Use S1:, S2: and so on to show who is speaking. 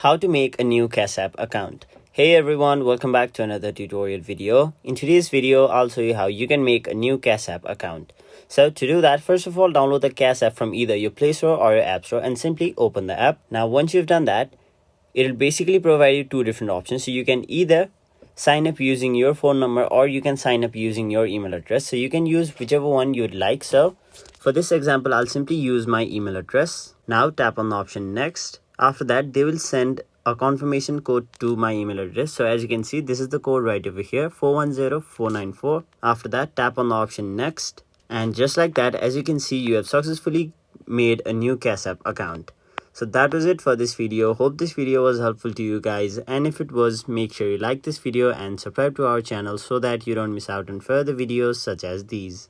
S1: How to make a new Cash App account. Hey everyone, welcome back to another tutorial video. In today's video, I'll show you how you can make a new Cash App account. So to do that, first of all, download the Cash App from either your Play Store or your App Store and simply open the app. Now, once you've done that, it'll basically provide you two different options. So you can either sign up using your phone number or you can sign up using your email address. So you can use whichever one you'd like. So for this example, I'll simply use my email address. Now tap on the option next. After that, they will send a confirmation code to my email address. So as you can see, this is the code right over here, 410494. After that, tap on the option next. And just like that, as you can see, you have successfully made a new Cash App account. So that was it for this video. Hope this video was helpful to you guys, and if it was, make sure you like this video and subscribe to our channel so that you don't miss out on further videos such as these.